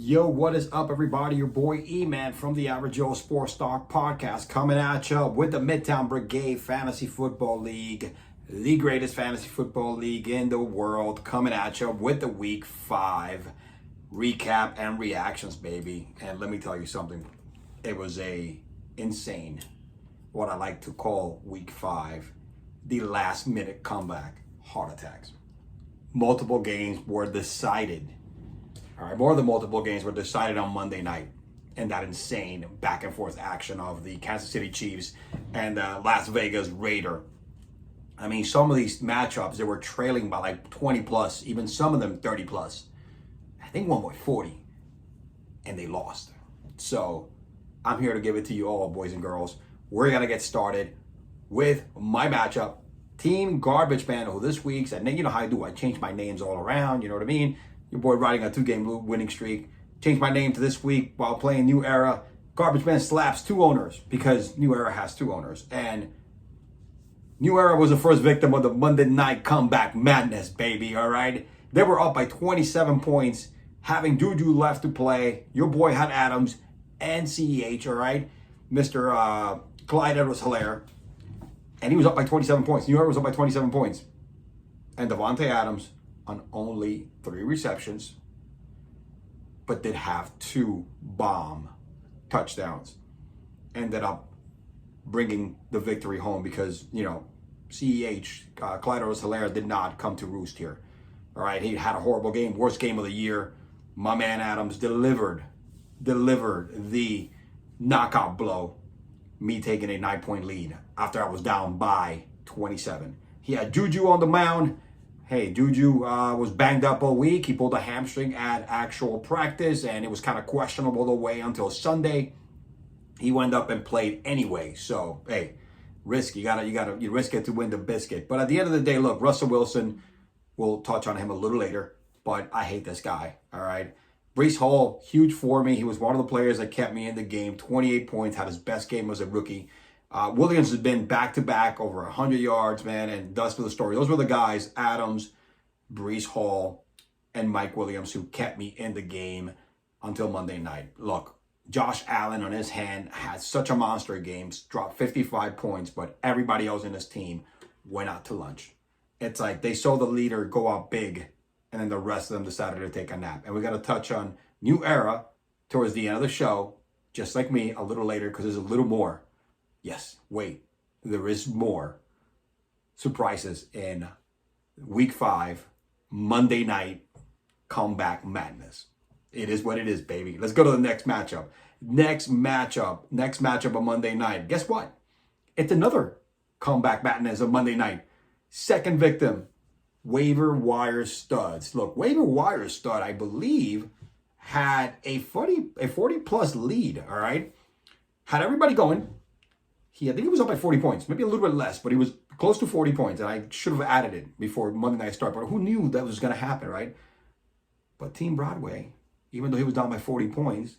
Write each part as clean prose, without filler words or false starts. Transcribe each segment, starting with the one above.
Yo, what is up, everybody? Your boy E-Man from the Average Joe Sports Talk Podcast coming at you with the Midtown Brigade Fantasy Football League, the greatest fantasy football league in the world, coming at you with the Week 5 recap and reactions, baby. And let me tell you something. It was a insane, what I like to call Week 5, the last-minute comeback heart attacks. Multiple games were decided. All right, more than multiple games were decided on Monday night in that insane back and forth action of the Kansas City Chiefs and Las Vegas Raider. I mean, some of these matchups, they were trailing by like 20 plus, even some of them 30 plus. I think one was 40, and they lost. So I'm here to give it to you all, boys and girls. We're going to get started with my matchup. Team Garbage Man, who this week's, and then you know how I do, I change my names all around, you know what I mean? Your boy riding a 2-game winning streak. Changed my name to this week while playing New Era. Garbage Man slaps 2 owners because New Era has 2 owners. And New Era was the first victim of the Monday night comeback madness, baby, all right? They were up by 27 points, having Juju left to play. Your boy had Adams and CEH, all right? Mr. Clyde Edwards-Helaire. And he was up by 27 points. New Era was up by 27 points. And Devontae Adams on only 3 receptions, but did have 2 bomb touchdowns. Ended up bringing the victory home because, you know, CEH, Clyde Edwards-Helaire, did not come to roost here. All right, he had a horrible game, worst game of the year. My man Adams delivered the knockout blow, me taking a 9-point lead after I was down by 27. He had Juju on the mound. Hey, Juju was banged up all week. He pulled a hamstring at actual practice, and it was kind of questionable the way until Sunday. He went up and played anyway. So, hey, risk. You risk it to win the biscuit. But at the end of the day, look, Russell Wilson, we'll touch on him a little later, but I hate this guy, all right? Breece Hall, huge for me. He was one of the players that kept me in the game. 28 points, had his best game as a rookie. Williams has been back-to-back over 100 yards, man, and that's for the story. Those were the guys, Adams, Breece Hall, and Mike Williams, who kept me in the game until Monday night. Look, Josh Allen on his hand had such a monster game, dropped 55 points, but everybody else in his team went out to lunch. It's like they saw the leader go out big, and then the rest of them decided to take a nap. And we got to touch on New Era towards the end of the show, just like me, a little later, because there's a little more. Yes, wait, there is more surprises in Week 5, Monday night comeback madness. It is what it is, baby. Let's go to the next matchup. Next matchup of Monday night. Guess what? It's another comeback madness of Monday night. Second victim, waiver wire studs. Look, waiver wire stud, I believe, had a 40-plus lead, all right? Had everybody going. I think he was up by 40 points, maybe a little bit less, but he was close to 40 points, and I should have added it before Monday night started, but who knew that was going to happen, right? But Team Broadway, even though he was down by 40 points,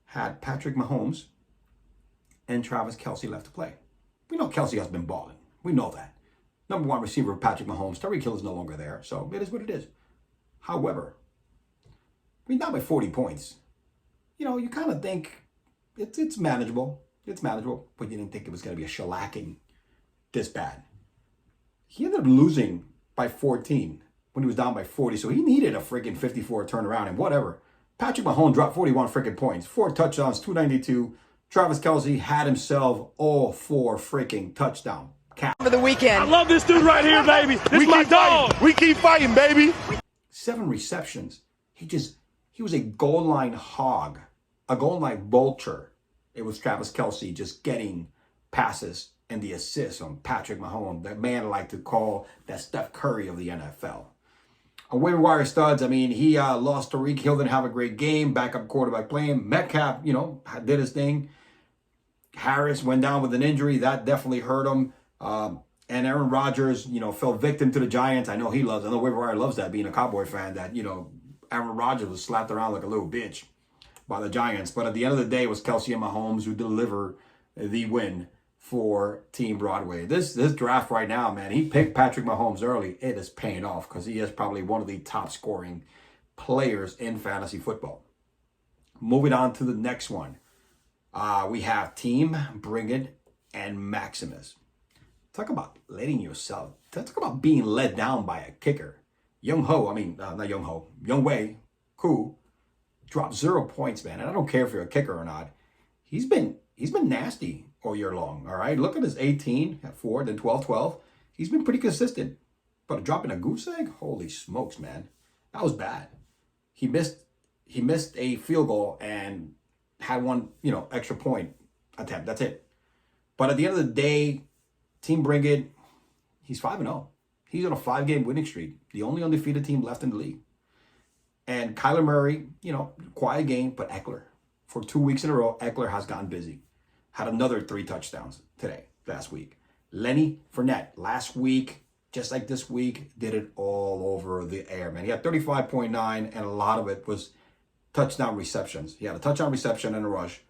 had Patrick Mahomes and Travis Kelce left to play. We know Kelce has been balling. We know that. Number 1 receiver, Patrick Mahomes. Tyreek Hill is no longer there, so it is what it is. However, I mean, down by 40 points, you know, you kind of think it's manageable. It's manageable, but you didn't think it was going to be a shellacking this bad. He ended up losing by 14 when he was down by 40, so he needed a freaking 54 turnaround and whatever. Patrick Mahomes dropped 41 freaking points, 4 touchdowns, 292. Travis Kelce had himself all 4 freaking touchdown. For the weekend. I love this dude right here, baby. This is my dog. We keep fighting, baby. 7 receptions. He was a goal line hog, a goal line vulture. It was Travis Kelce just getting passes and the assists on Patrick Mahomes, that man I like to call that Steph Curry of the NFL. On waiver wire studs, I mean, he lost to Rico. Didn't have a great game. Backup quarterback playing. Metcalf, you know, did his thing. Harris went down with an injury. That definitely hurt him. And Aaron Rodgers, you know, fell victim to the Giants. I know waiver wire loves that, being a Cowboy fan, that, you know, Aaron Rodgers was slapped around like a little bitch by the Giants. But at the end of the day, it was Kelce and Mahomes who delivered the win for Team Broadway. This draft right now, man, he picked Patrick Mahomes early. It is paying off because he is probably one of the top scoring players in fantasy football. Moving on to the next one. We have Team Brigade and Maximus. Talk about letting yourself, talk about being let down by a kicker. Young Wei, cool, dropped 0 points, man. And I don't care if you're a kicker or not. He's been nasty all year long, all right? Look at his 18 at 4, then 12. He's been pretty consistent. But dropping a goose egg, holy smokes, man. That was bad. He missed a field goal and had one, extra point attempt. That's it. But at the end of the day, Team Brigade, he's 5-0. He's on a 5-game winning streak. The only undefeated team left in the league. And Kyler Murray, quiet game, but Eckler. For 2 weeks in a row, Eckler has gotten busy. Had another 3 touchdowns last week. Lenny Fournette, last week, just like this week, did it all over the air, man. He had 35.9, and a lot of it was touchdown receptions. He had a touchdown reception and a rush,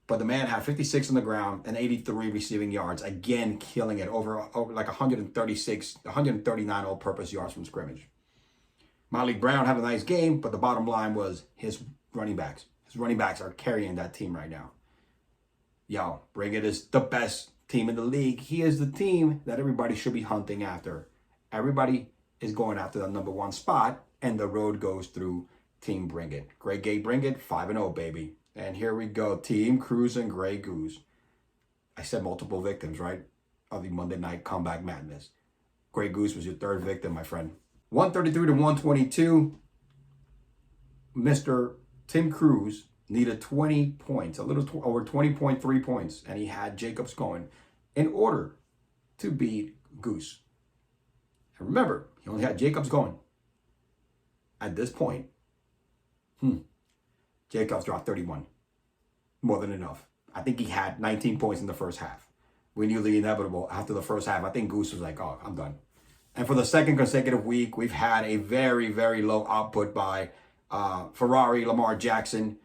but the man had 56 on the ground and 83 receiving yards. Again, killing it over like 139 all-purpose yards from scrimmage. Malik Brown had a nice game, but the bottom line was his running backs. His running backs are carrying that team right now. Yo, Brigade is the best team in the league. He is the team that everybody should be hunting after. Everybody is going after the number 1 spot, and the road goes through Team Brigade. Grey Brigade, 5-0, baby. And here we go, Team Cruz and Grey Goose. I said multiple victims, right, of the Monday Night Comeback Madness. Grey Goose was your 3rd victim, my friend. 133 to 122. Mr. Tim Cruz needed 20 points, a little over 20.3 points, and he had Jacobs going in order to beat Goose. And remember, he only had Jacobs going. At this point, Jacobs dropped 31. More than enough. I think he had 19 points in the first half. We knew the inevitable after the first half. I think Goose was like, oh, I'm done. And for the 2nd consecutive week, we've had a very, very low output by Ferrari, Lamar Jackson.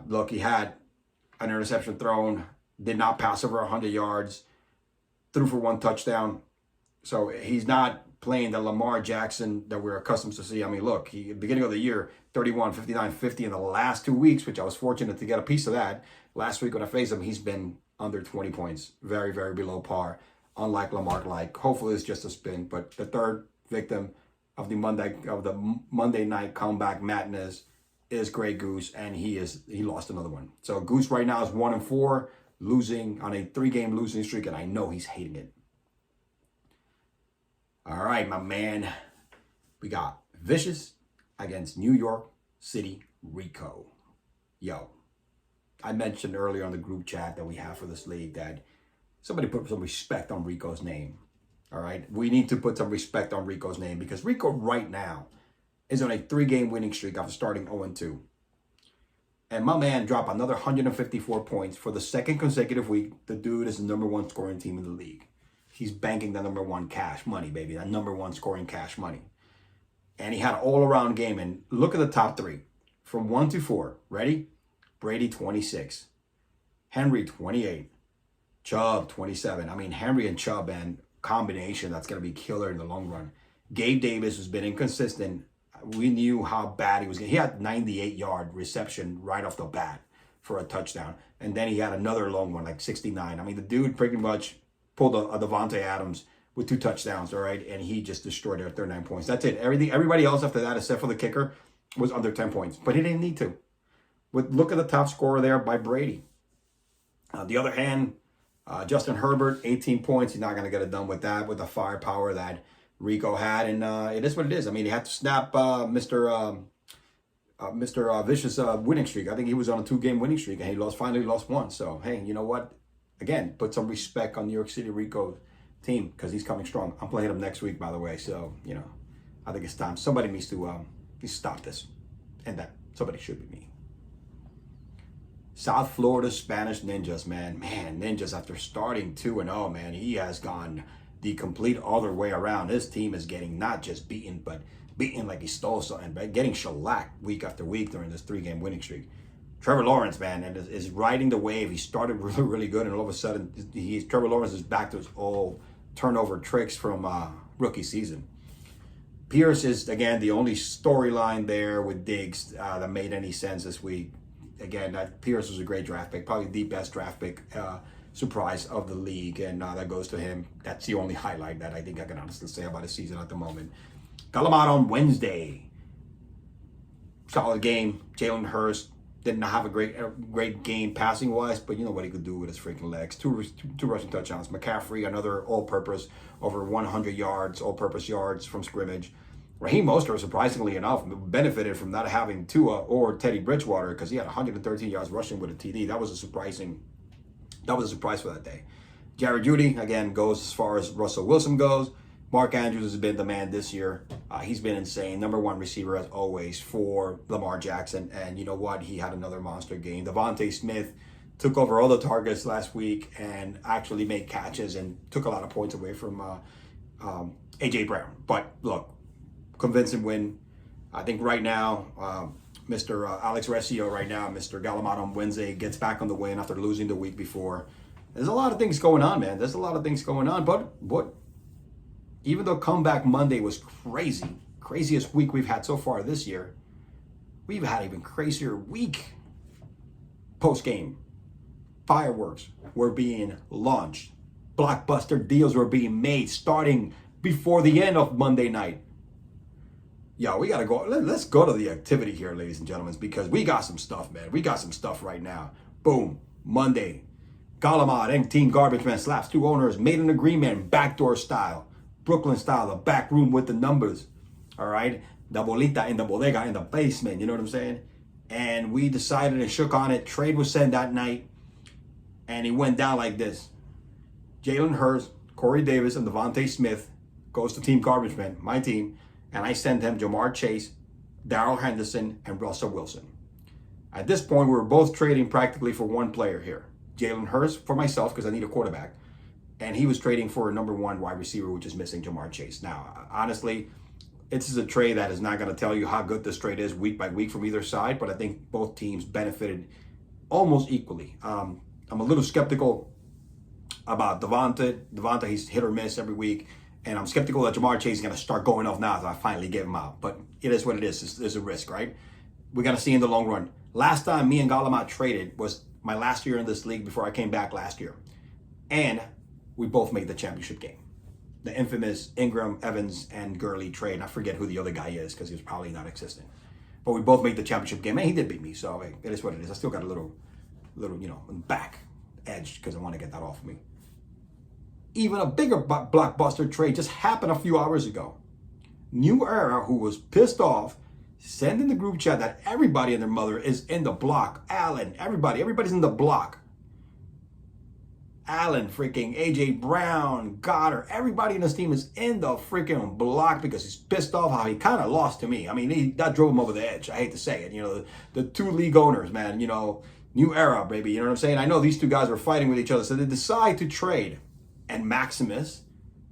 Look, he had an interception thrown, did not pass over 100 yards, threw for 1 touchdown. So he's not playing the Lamar Jackson that we're accustomed to see. I mean, look, he beginning of the year, 31, 59, 50 in the last 2 weeks, which I was fortunate to get a piece of that. Last week when I faced him, he's been under 20 points, very, very below par, unlike Lamar. Hopefully it's just a spin, but the 3rd victim of the Monday Night Comeback Madness is Grey Goose, and he lost another one. So Goose right now is 1-4, losing on a 3-game losing streak, and I know he's hating it. All right, my man. We got Vicious against New York City Rico. Yo, I mentioned earlier on the group chat that we have for this league that somebody put some respect on Rico's name. All right, we need to put some respect on Rico's name because Rico right now is on a 3-game winning streak after starting 0-2. And my man dropped another 154 points for the 2nd consecutive week. The dude is the number 1 scoring team in the league. He's banking the number 1 cash money, baby. That number 1 scoring cash money. And he had an all-around game. And look at the top 3. From 1 to 4. Ready? Brady, 26. Henry, 28. Chubb, 27. I mean, Henry and Chubb, and combination that's going to be killer in the long run. Gabe Davis has been inconsistent. We knew how bad he was. He had 98-yard reception right off the bat for a touchdown. And then he had another long one, like 69. I mean, the dude pretty much pulled a Devontae Adams with 2 touchdowns, all right? And he just destroyed it at 39 points. That's it. Everybody else after that, except for the kicker, was under 10 points. But he didn't need to. But look at the top scorer there by Brady. On the other hand, Justin Herbert, 18 points. He's not going to get it done with that, with the firepower that Rico had. And it is what it is. I mean, he had to snap Mr. Vicious winning streak. I think he was on a 2-game winning streak, and he finally lost 1. So, hey, you know what? Again, put some respect on New York City Rico team because he's coming strong. I'm playing him next week, by the way. So, I think it's time. Somebody needs to stop this. And that somebody should be me. South Florida Spanish Ninjas, man. Ninjas, after starting 2-0, man, he has gone the complete other way around. This team is getting not just beaten, but beaten like he stole something, but getting shellacked week after week during this 3-game winning streak. Trevor Lawrence, man, and is riding the wave. He started really, really good, and all of a sudden, Trevor Lawrence is back to his old turnover tricks from rookie season. Pierce is, again, the only storyline there with Diggs that made any sense this week. Again, Pierce was a great draft pick, probably the best draft pick surprise of the league, and that goes to him. That's the only highlight that I think I can honestly say about his season at the moment. Gallimad on Wednesday. Solid game. Jalen Hurts didn't have a great game passing wise, but you know what he could do with his freaking legs. Two rushing touchdowns. McCaffrey, another all-purpose, over 100 yards, all-purpose yards from scrimmage. Raheem Mostert, surprisingly enough, benefited from not having Tua or Teddy Bridgewater because he had 113 yards rushing with a TD. That was a surprise for that day. Jared Jeudy, again, goes as far as Russell Wilson goes. Mark Andrews has been the man this year. He's been insane. Number one receiver, as always, for Lamar Jackson. And you know what? He had another monster game. Devontae Smith took over all the targets last week and actually made catches and took a lot of points away from A.J. Brown. But look, convincing win. I think right now, Mr. Alex Resio right now, Mr. Gallimad on Wednesday gets back on the win after losing the week before. There's a lot of things going on, man. There's a lot of things going on. But even though Comeback Monday was craziest week we've had so far this year, we've had an even crazier week post-game. Fireworks were being launched. Blockbuster deals were being made starting before the end of Monday night. Yo, we got to go. Let's go to the activity here, ladies and gentlemen, because we got some stuff, man. We got some stuff right now. Boom. Monday. Gallimad and Team Garbage Man slaps two owners, made an agreement, backdoor style. Brooklyn style, the back room with the numbers. All right. The bolita in the bodega in the basement. You know what I'm saying? And we decided and shook on it. Trade was sent that night. And it went down like this. Jalen Hurts, Corey Davis, and Devontae Smith goes to Team Garbage Man, my team. And I sent them Jamar Chase, Darrell Henderson, and Russell Wilson. At this point, we were both trading practically for one player here. Jalen Hurts for myself, because I need a quarterback. And he was trading for a number one wide receiver, which is missing Jamar Chase. Now, honestly, this is a trade that is not going to tell you how good this trade is week by week from either side, but I think both teams benefited almost equally. I'm a little skeptical about Devonta. Devonta, he's hit or miss every week. And I'm skeptical that Jamar Chase is going to start going off now as I finally get him out. But it is what it is. There's a risk, right? We're going to see in the long run. Last time me and Gallimad traded was my last year in this league before I came back last year. And we both made the championship game. The infamous Ingram, Evans, and Gurley trade. And I forget who the other guy is because he was probably not existent. But we both made the championship game. And he did beat me. So hey, it is what it is. I still got a little, back edge because I want to get that off of me. Even a bigger blockbuster trade just happened a few hours ago. New Era, who was pissed off, sent in the group chat that everybody and their mother is in the block. Allen, everybody's in the block. Allen, freaking AJ Brown, Goddard, everybody in this team is in the freaking block because he's pissed off how he kind of lost to me. I mean, that drove him over the edge. I hate to say it. The two league owners, man, New Era, baby. You know what I'm saying? I know these two guys were fighting with each other, so they decide to trade. And Maximus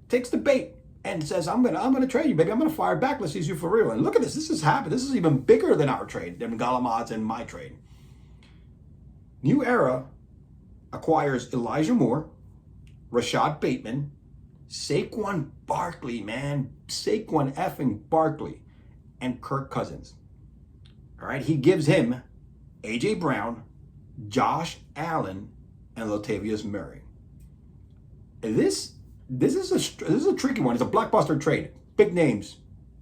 takes the bait and says, I'm gonna trade you, baby. I'm gonna fire back. Let's use you for real. And look at this. This has happened. This is even bigger than our trade, than Gallimad's and my trade. New Era acquires Elijah Moore, Rashad Bateman, Saquon Barkley, man. Saquon effing Barkley, and Kirk Cousins. All right. He gives him AJ Brown, Josh Allen, and Latavius Murray. This is a tricky one. It's a blockbuster trade. Big names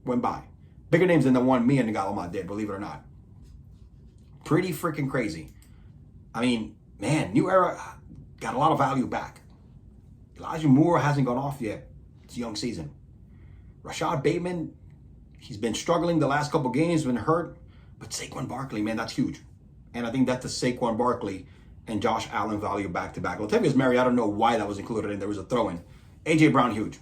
went by. Bigger names than the one me and Gallimad did, believe it or not. Pretty freaking crazy. I mean, man, New Era got a lot of value back. Elijah Moore hasn't gone off yet. It's a young season. Rashad Bateman, he's been struggling the last couple games, been hurt. But Saquon Barkley, man, that's huge. And I think that's the Saquon Barkley and Josh Allen value back-to-back. Latavius Murray, I don't know why that was included in. There was a throw-in. A.J. Brown, huge.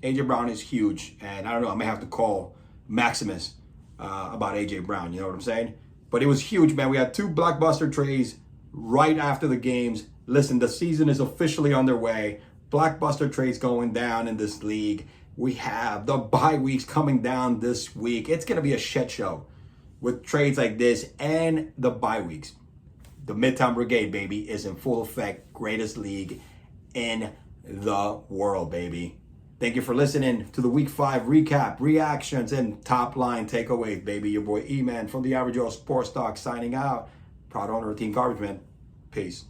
A.J. Brown is huge. And I don't know, I may have to call Maximus about A.J. Brown. You know what I'm saying? But it was huge, man. We had two blockbuster trades right after the games. Listen, the season is officially underway. Blockbuster trades going down in this league. We have the bye weeks coming down this week. It's going to be a shit show with trades like this and the bye weeks. The Midtown Brigade, baby, is in full effect. Greatest league in the world, baby. Thank you for listening to the Week 5 recap, reactions, and top line takeaways, baby. Your boy E-Man from the Average Joe Sports Talk signing out. Proud owner of Team Garbage Man. Peace.